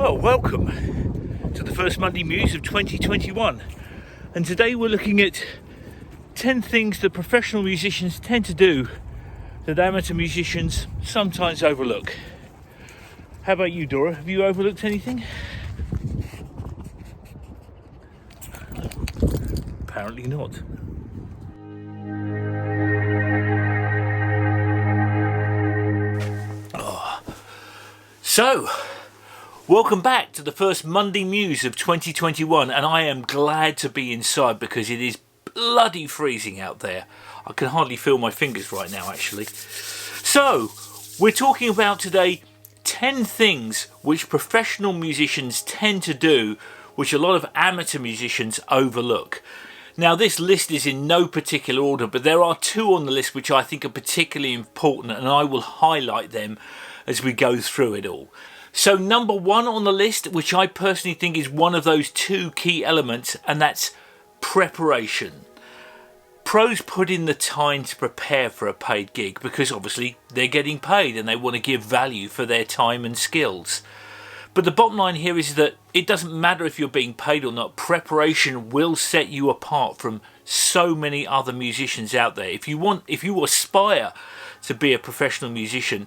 Well, welcome to the first Monday Muse of 2021, and today we're looking at 10 things that professional musicians tend to do that amateur musicians sometimes overlook. How about you, Dora? Have you overlooked anything? Apparently not. So, welcome back to the first Monday Muse of 2021, and I am glad to be inside because it is bloody freezing out there. I can hardly feel my fingers right now, actually. So, we're talking about today 10 things which professional musicians tend to do, which a lot of amateur musicians overlook. Now, this list is in no particular order, but there are two on the list which I think are particularly important, and I will highlight them as we go through it all. So number one on the list, which I personally think is one of those two key elements, and that's preparation. Pros put in the time to prepare for a paid gig because obviously they're getting paid and they want to give value for their time and skills. But the bottom line here is that it doesn't matter if you're being paid or not, preparation will set you apart from so many other musicians out there. If you aspire to be a professional musician,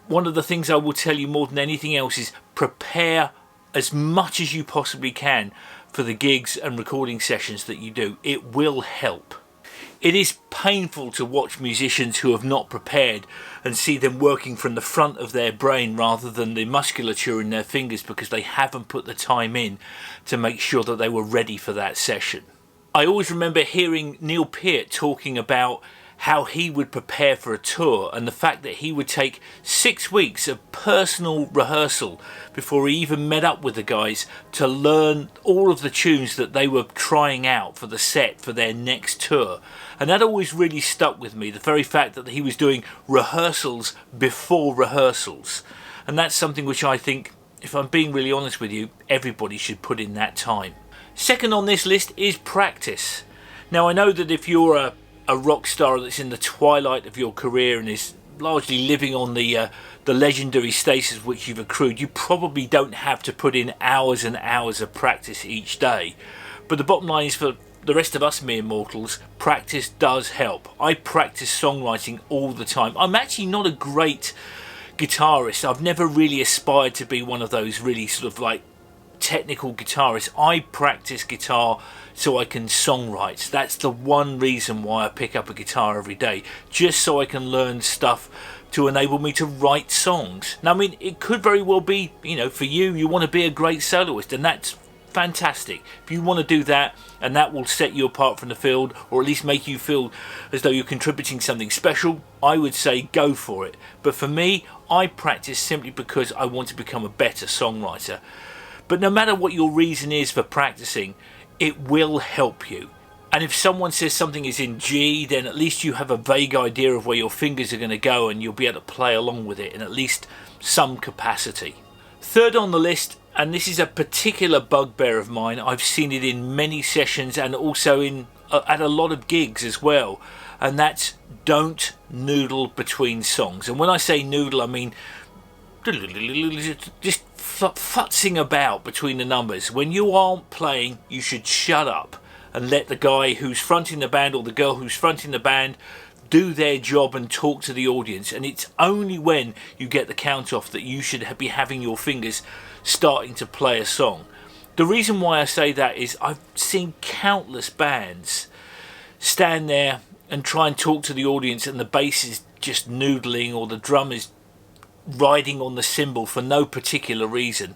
one of the things I will tell you more than anything else is prepare as much as you possibly can for the gigs and recording sessions that you do. It will help. It is painful to watch musicians who have not prepared and see them working from the front of their brain rather than the musculature in their fingers because they haven't put the time in to make sure that they were ready for that session. I always remember hearing Neil Peart talking about how he would prepare for a tour and the fact that he would take 6 weeks of personal rehearsal before he even met up with the guys to learn all of the tunes that they were trying out for the set for their next tour. And that always really stuck with me, the very fact that he was doing rehearsals before rehearsals. And that's something which I think, if I'm being really honest with you, everybody should put in that time. Second on this list is practice. Now, I know that if you're a rock star that's in the twilight of your career and is largely living on the legendary status which you've accrued, you probably don't have to put in hours and hours of practice each day. But the bottom line is, for the rest of us mere mortals, practice does help. I practice songwriting all the time. I'm actually not a great guitarist. I've never really aspired to be one of those really sort of like technical guitarists. I practice guitar so I can songwrite. That's the one reason why I pick up a guitar every day, just so I can learn stuff to enable me to write songs. Now, I mean, it could very well be, for you want to be a great soloist, and that's fantastic. If you want to do that, and that will set you apart from the field, or at least make you feel as though you're contributing something special, I would say go for it. But for me, I practice simply because I want to become a better songwriter. But no matter what your reason is for practicing, it will help you. And if someone says something is in G, then at least you have a vague idea of where your fingers are going to go and you'll be able to play along with it in at least some capacity. Third on the list, and this is a particular bugbear of mine, I've seen it in many sessions and also at a lot of gigs as well, and that's don't noodle between songs. And when I say noodle, I mean just futzing about between the numbers. When you aren't playing, you should shut up and let the guy who's fronting the band or the girl who's fronting the band do their job and talk to the audience. And it's only when you get the count off that you should be having your fingers starting to play a song. The reason why I say that is I've seen countless bands stand there and try and talk to the audience and the bass is just noodling or the drum is riding on the cymbal for no particular reason,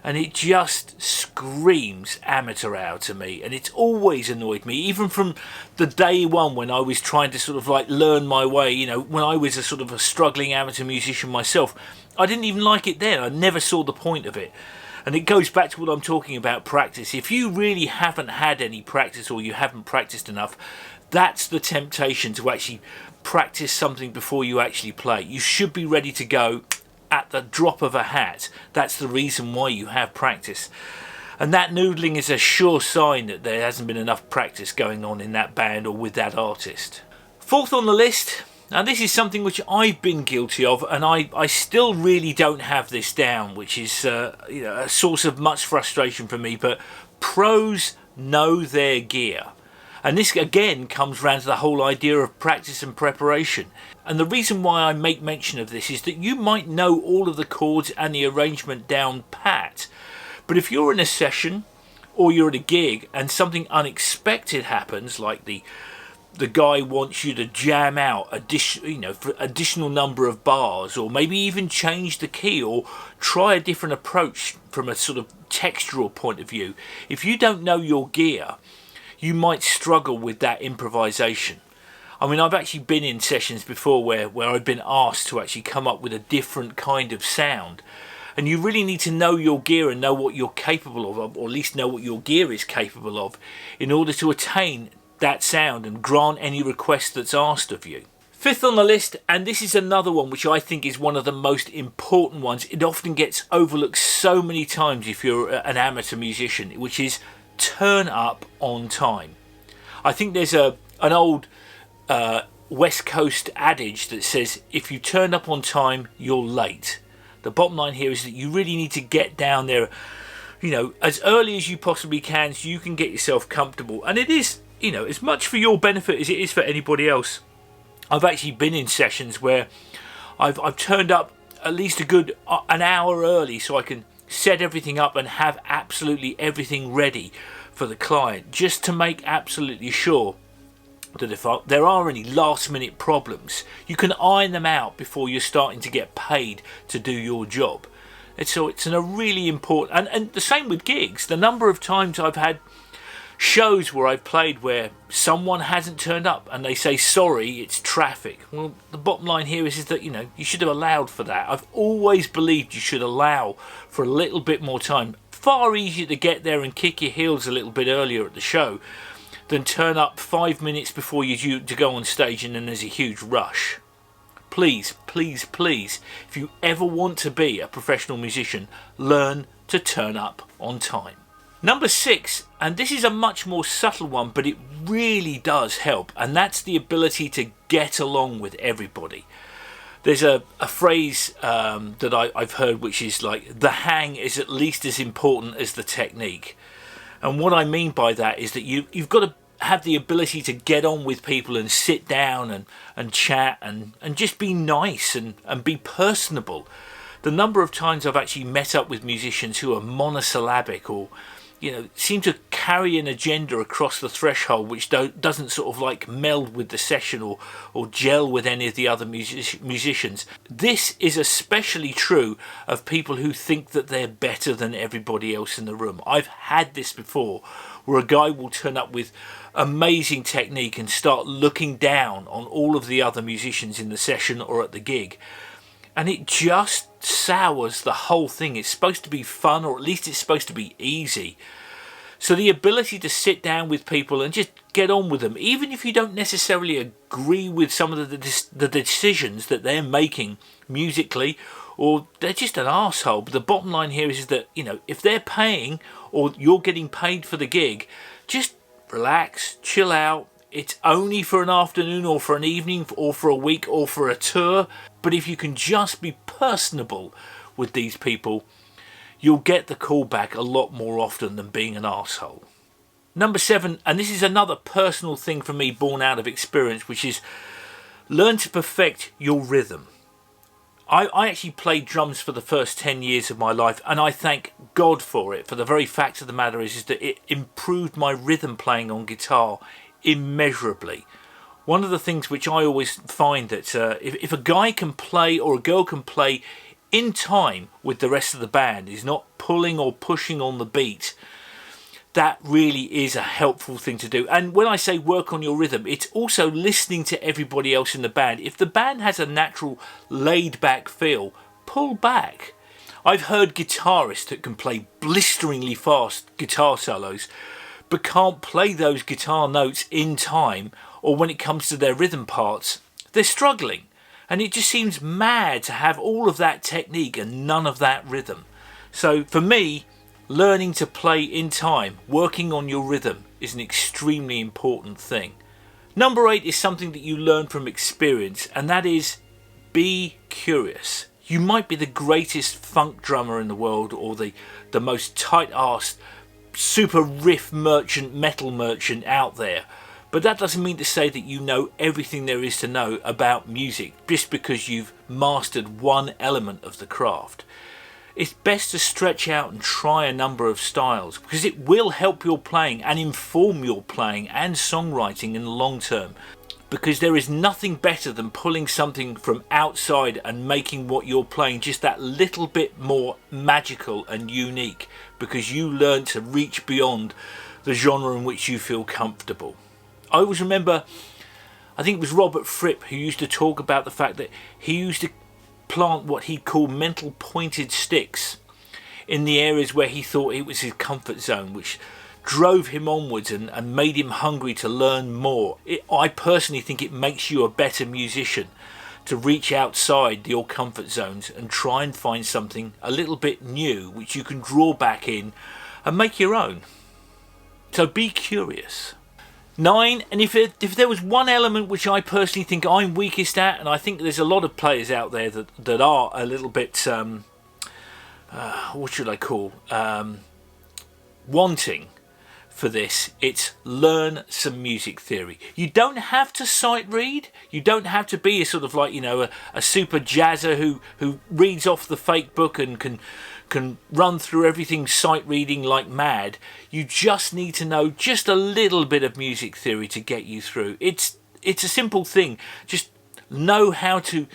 and it just screams amateur hour to me, and it's always annoyed me, even from the day one when I was trying to sort of like learn my way. When I was a sort of a struggling amateur musician myself, I didn't even like it then. I never saw the point of it. And it goes back to what I'm talking about, practice. If you really haven't had any practice or you haven't practiced enough, that's the temptation to actually practice something before you actually play. You should be ready to go at the drop of a hat. That's the reason why you have practice. And that noodling is a sure sign that there hasn't been enough practice going on in that band or with that artist. Fourth on the list Now this is something which I've been guilty of, and I still really don't have this down, which is a source of much frustration for me, but pros know their gear. And this again comes round to the whole idea of practice and preparation. And the reason why I make mention of this is that you might know all of the chords and the arrangement down pat, but if you're in a session or you're at a gig and something unexpected happens, like the guy wants you to jam out for additional number of bars, or maybe even change the key or try a different approach from a sort of textural point of view, if you don't know your gear, you might struggle with that improvisation. I mean, I've actually been in sessions before where I've been asked to actually come up with a different kind of sound. And you really need to know your gear and know what you're capable of, or at least know what your gear is capable of, in order to attain that sound and grant any request that's asked of you. Fifth on the list, and this is another one which I think is one of the most important ones. It often gets overlooked so many times if you're an amateur musician, which is turn up on time. I think there's an old West Coast adage that says if you turn up on time, you're late. The bottom line here is that you really need to get down there, as early as you possibly can, so you can get yourself comfortable. And it is, as much for your benefit as it is for anybody else. I've actually been in sessions where I've turned up at least an hour early so I can set everything up and have absolutely everything ready for the client, just to make absolutely sure that if there are any last minute problems, you can iron them out before you're starting to get paid to do your job. And so it's a really important, and the same with gigs. The number of times I've had shows where I've played where someone hasn't turned up and they say, sorry, it's traffic. Well, the bottom line here is that, you should have allowed for that. I've always believed you should allow for a little bit more time. Far easier to get there and kick your heels a little bit earlier at the show than turn up 5 minutes before you're due to go on stage and then there's a huge rush. Please, please, please, if you ever want to be a professional musician, learn to turn up on time. Number 6, and this is a much more subtle one, but it really does help, and that's the ability to get along with everybody. There's a phrase that I've heard which is like, the hang is at least as important as the technique. And what I mean by that is that you've got to have the ability to get on with people and sit down and chat and just be nice and be personable. The number of times I've actually met up with musicians who are monosyllabic or seem to carry an agenda across the threshold which doesn't sort of like meld with the session or gel with any of the other musicians. This is especially true of people who think that they're better than everybody else in the room. I've had this before where a guy will turn up with amazing technique and start looking down on all of the other musicians in the session or at the gig. And it just sours the whole thing. It's supposed to be fun, or at least it's supposed to be easy. So the ability to sit down with people and just get on with them, even if you don't necessarily agree with some of the decisions that they're making musically, or they're just an arsehole. But the bottom line here is that, if they're paying or you're getting paid for the gig, just relax, chill out. It's only for an afternoon or for an evening or for a week or for a tour. But if you can just be personable with these people, you'll get the call back a lot more often than being an arsehole. Number 7, and this is another personal thing for me born out of experience, which is learn to perfect your rhythm. I actually played drums for the first 10 years of my life, and I thank God for it. For the very fact of the matter is that it improved my rhythm playing on guitar immeasurably. One of the things which I always find that if a guy can play or a girl can play in time with the rest of the band, is not pulling or pushing on the beat, that really is a helpful thing to do. And when I say work on your rhythm, it's also listening to everybody else in the band. If the band has a natural laid back feel, pull back. I've heard guitarists that can play blisteringly fast guitar solos but can't play those guitar notes in time, or when it comes to their rhythm parts, they're struggling. And it just seems mad to have all of that technique and none of that rhythm. So for me, learning to play in time, working on your rhythm, is an extremely important thing. Number 8 is something that you learn from experience, and that is be curious. You might be the greatest funk drummer in the world, or the most tight-assed super riff merchant, metal merchant out there, but that doesn't mean to say that you know everything there is to know about music just because you've mastered one element of the craft. It's best to stretch out and try a number of styles, because it will help your playing and inform your playing and songwriting in the long term. Because there is nothing better than pulling something from outside and making what you're playing just that little bit more magical and unique, because you learn to reach beyond the genre in which you feel comfortable. I always remember, I think it was Robert Fripp who used to talk about the fact that he used to plant what he called mental pointed sticks in the areas where he thought it was his comfort zone, which drove him onwards and made him hungry to learn more. I personally think it makes you a better musician to reach outside your comfort zones and try and find something a little bit new which you can draw back in and make your own. So be curious. 9, and if there was one element which I personally think I'm weakest at, and I think there's a lot of players out there that are a little bit, what should I call, wanting for this, it's learn some music theory. You don't have to sight read. You don't have to be a sort of like, you know, a super jazzer who reads off the fake book and can run through everything sight reading like mad. You just need to know just a little bit of music theory to get you through. It's a simple thing. Just know how to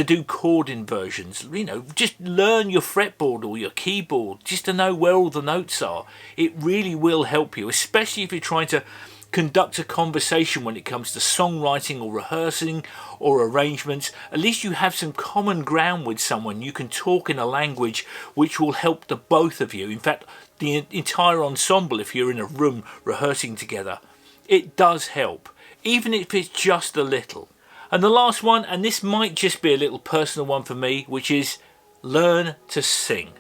do chord inversions. You know, just learn your fretboard or your keyboard just to know where all the notes are. It really will help you, especially if you're trying to conduct a conversation when it comes to songwriting or rehearsing or arrangements. At least you have some common ground with someone. You can talk in a language which will help the both of you. In fact, the entire ensemble, if you're in a room rehearsing together, it does help, even if it's just a little. And the last one, and this might just be a little personal one for me, which is learn to sing.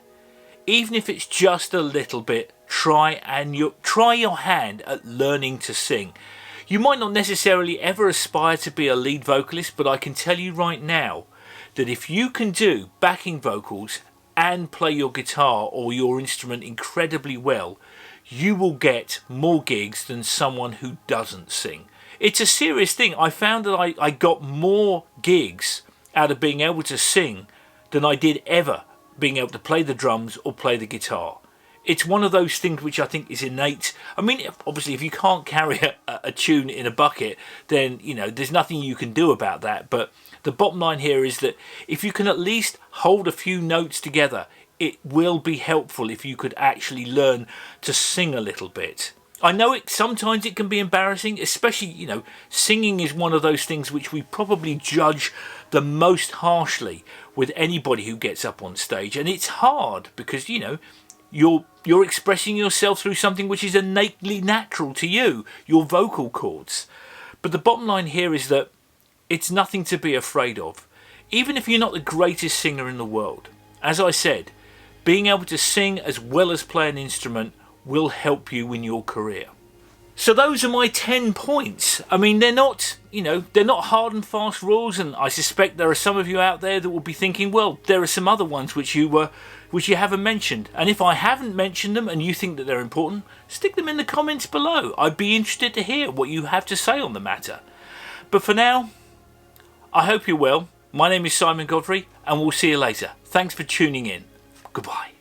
Even if it's just a little bit, try your hand at learning to sing. You might not necessarily ever aspire to be a lead vocalist, but I can tell you right now that if you can do backing vocals and play your guitar or your instrument incredibly well, you will get more gigs than someone who doesn't sing. It's a serious thing. I found that I got more gigs out of being able to sing than I did ever being able to play the drums or play the guitar. It's one of those things which I think is innate. I mean, obviously, if you can't carry a tune in a bucket, then, you know, there's nothing you can do about that. But the bottom line here is that if you can at least hold a few notes together, it will be helpful if you could actually learn to sing a little bit. I know sometimes it can be embarrassing, especially, you know, singing is one of those things which we probably judge the most harshly with anybody who gets up on stage. And it's hard because, you know, you're expressing yourself through something which is innately natural to you, your vocal cords. But the bottom line here is that it's nothing to be afraid of. Even if you're not the greatest singer in the world, as I said, being able to sing as well as play an instrument will help you in your career. So those are my 10 points. I mean, they're not, you know, they're not hard and fast rules, and I suspect there are some of you out there that will be thinking, well, there are some other ones which you haven't mentioned. And if I haven't mentioned them and you think that they're important, stick them in the comments below. I'd be interested to hear what you have to say on the matter. But for now, I hope you're well. My name is Simon Godfrey, and we'll see you later. Thanks for tuning in. Goodbye.